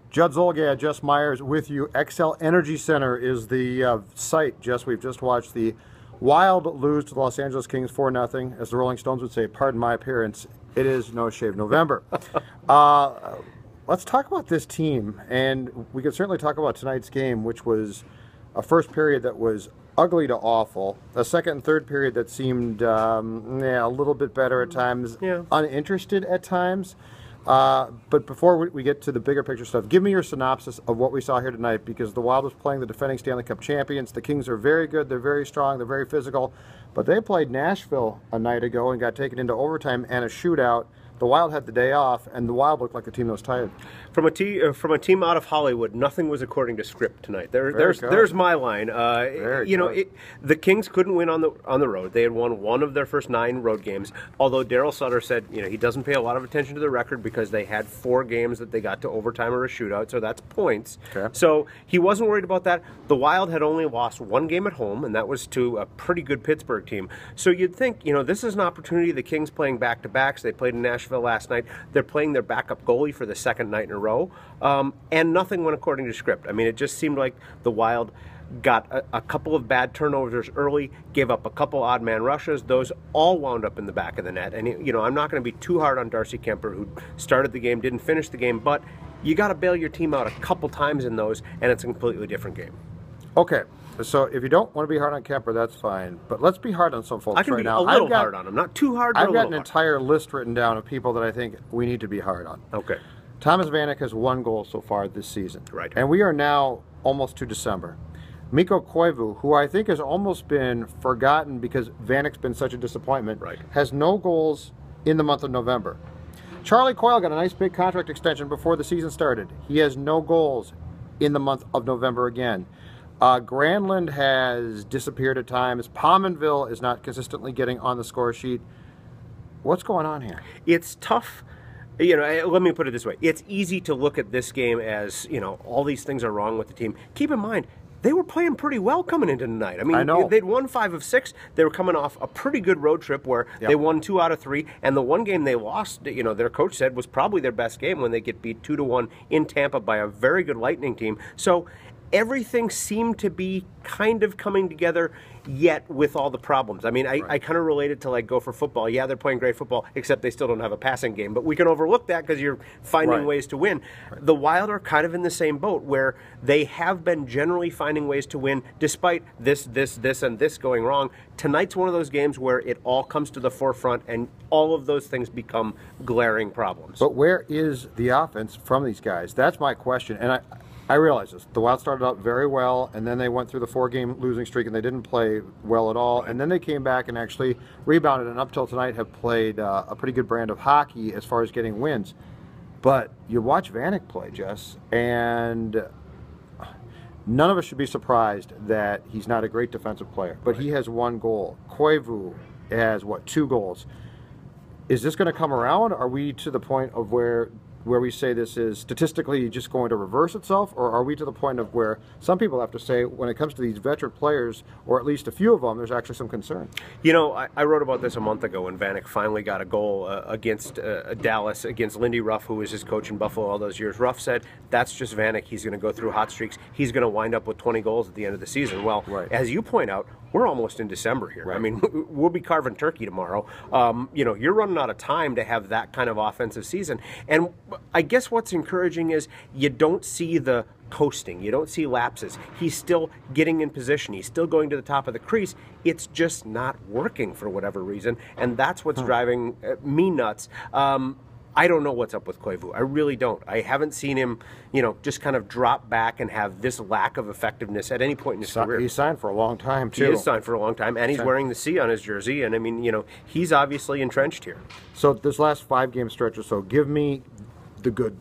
Judd, Zulgad, Jess Myers with you. XL Energy Center is the site. Jess, we've just watched the Wild lose to the Los Angeles Kings 4-0. As the Rolling Stones would say, pardon my appearance, it is No Shave November. Let's talk about this team, and we could certainly talk about tonight's game, which was a first period that was ugly to awful, a second and third period that seemed a little bit better at times, uninterested at times. But before we get to the bigger picture stuff, give me your synopsis of what we saw here tonight, because the Wild was playing the defending Stanley Cup champions. The Kings are very good, they're very strong, they're very physical, but they played Nashville a night ago and got taken into overtime and a shootout. The Wild had the day off, and the Wild looked like a team that was tired. From a team out of Hollywood, nothing was according to script tonight. There's my line. The Kings couldn't win on the road. They had won one of their first 9 road games. Although Daryl Sutter said he doesn't pay a lot of attention to the record because they had 4 games that they got to overtime or a shootout, so that's points. Okay. So he wasn't worried about that. The Wild had only lost 1 game at home, and that was to a pretty good Pittsburgh team. So you'd think this is an opportunity. The Kings playing back-to-backs. They played in Nashville last night. They're playing their backup goalie for the second night in a row, and nothing went according to script. I mean, it just seemed like the Wild got a couple of bad turnovers early, gave up a couple odd man rushes. Those all wound up in the back of the net. And I'm not going to be too hard on Darcy Kemper, who started the game, didn't finish the game, but you got to bail your team out a couple times in those, and it's a completely different game. Okay. So if you don't want to be hard on Kemper, that's fine. But let's be hard on some folks right now. I can be a little hard on him, not too hard. I've got an entire list written down of people that I think we need to be hard on. Okay. Thomas Vanek has 1 goal so far this season. Right. And we are now almost to December. Mikko Koivu, who I think has almost been forgotten because Vanek's been such a disappointment, has no goals in the month of November. Charlie Coyle got a nice big contract extension before the season started. He has no goals in the month of November again. Granlund has disappeared at times. Pominville is not consistently getting on the score sheet. What's going on here? It's tough. Let me put it this way. It's easy to look at this game as, all these things are wrong with the team. Keep in mind, they were playing pretty well coming into tonight. I mean, they'd won 5 of 6. They were coming off a pretty good road trip where they won 2 out of 3. And the one game they lost, their coach said was probably their best game when they get beat 2-1 in Tampa by a very good Lightning team. So everything seemed to be kind of coming together, yet with all the problems. I mean, I kind of relate it to like Gopher football. Yeah, they're playing great football, except they still don't have a passing game. But we can overlook that because you're finding ways to win. The Wild are kind of in the same boat where they have been generally finding ways to win despite this, and this going wrong. Tonight's one of those games where it all comes to the forefront and all of those things become glaring problems. But where is the offense from these guys? That's my question. And I realize this. The Wild started out very well, and then they went through the 4-game losing streak, and they didn't play well at all. And then they came back and actually rebounded, and up till tonight have played a pretty good brand of hockey as far as getting wins. But you watch Vanek play, Jess, and none of us should be surprised that he's not a great defensive player. But he has 1 goal. Koivu has, 2 goals. Is this going to come around? Are we to the point of where we say this is statistically just going to reverse itself, or are we to the point of where some people have to say when it comes to these veteran players, or at least a few of them, there's actually some concern? I wrote about this a month ago when Vanek finally got a goal against Dallas, against Lindy Ruff, who was his coach in Buffalo all those years. Ruff said, that's just Vanek. He's going to go through hot streaks. He's going to wind up with 20 goals at the end of the season. Well, as you point out, we're almost in December here. I mean, we'll be carving turkey tomorrow. You're running out of time to have that kind of offensive season. And I guess what's encouraging is you don't see the coasting. You don't see lapses. He's still getting in position. He's still going to the top of the crease. It's just not working for whatever reason. And that's what's driving me nuts. I don't know what's up with Koivu. I really don't. I haven't seen him, just kind of drop back and have this lack of effectiveness at any point in his career. He's signed for a long time, too. He is signed for a long time, and he's wearing the C on his jersey. And, I mean, he's obviously entrenched here. So this last 5-game stretch or so, give me the good.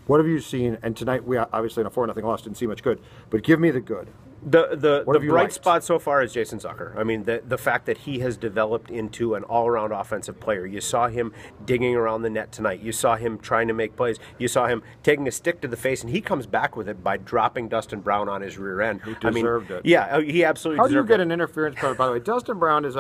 What have you seen? And tonight, we obviously in a 4-0 loss didn't see much good, but give me the good. The bright spot so far is Jason Zucker. I mean, the fact that he has developed into an all-around offensive player. You saw him digging around the net tonight. You saw him trying to make plays. You saw him taking a stick to the face, and he comes back with it by dropping Dustin Brown on his rear end. Who deserved it. Yeah, he absolutely deserved it. How do you get an interference card, by the way? Dustin Brown is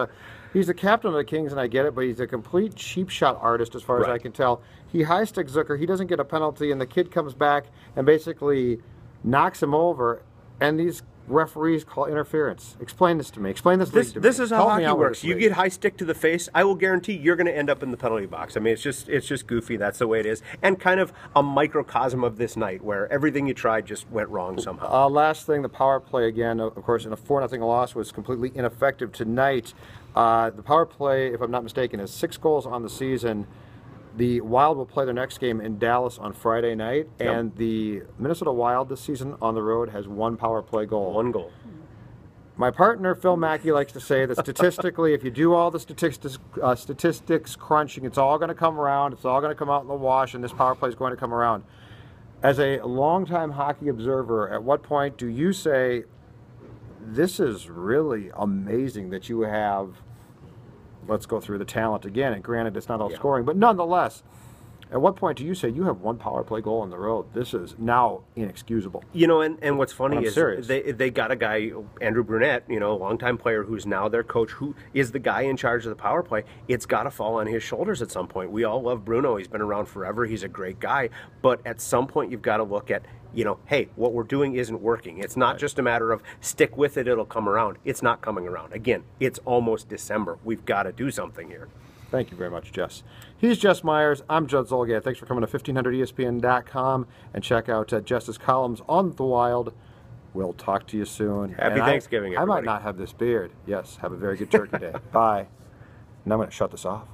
he's the captain of the Kings, and I get it, but he's a complete cheap shot artist as far as I can tell. he high sticks Zucker, he doesn't get a penalty, and the kid comes back and basically knocks him over, and these referees call interference. Explain this to me. Explain this league to me. This is how hockey works. You get high stick to the face, I will guarantee you're going to end up in the penalty box. I mean, it's just goofy. That's the way it is, and kind of a microcosm of this night where everything you tried just went wrong somehow. Last thing, the power play again, of course, in a 4-0 loss was completely ineffective tonight. The power play, if I'm not mistaken, is 6 goals on the season. The Wild will play their next game in Dallas on Friday night, and the Minnesota Wild this season on the road has 1 power play goal. 1 goal. My partner, Phil Mackey, likes to say that statistically, if you do all the statistics crunching, it's all going to come around, it's all going to come out in the wash, and this power play is going to come around. As a longtime hockey observer, at what point do you say, this is really amazing that you have... Let's go through the talent again, and granted it's not all scoring, but nonetheless, at what point do you say you have 1 power play goal on the road? This is now inexcusable. You know, and what's funny is they got a guy, Andrew Brunette, you know, a longtime player who's now their coach, who is the guy in charge of the power play. It's got to fall on his shoulders at some point. We all love Bruno. He's been around forever. He's a great guy. But at some point you've got to look at, you know, hey, what we're doing isn't working. It's not just a matter of stick with it, it'll come around. It's not coming around. Again, it's almost December. We've got to do something here. Thank you very much, Jess. He's Jess Myers. I'm Judd Zulgad. Thanks for coming to 1500ESPN.com and check out Jess's columns on the Wild. We'll talk to you soon. Happy Thanksgiving, everybody. I might not have this beard. Yes, have a very good turkey day. Bye. And I'm going to shut this off.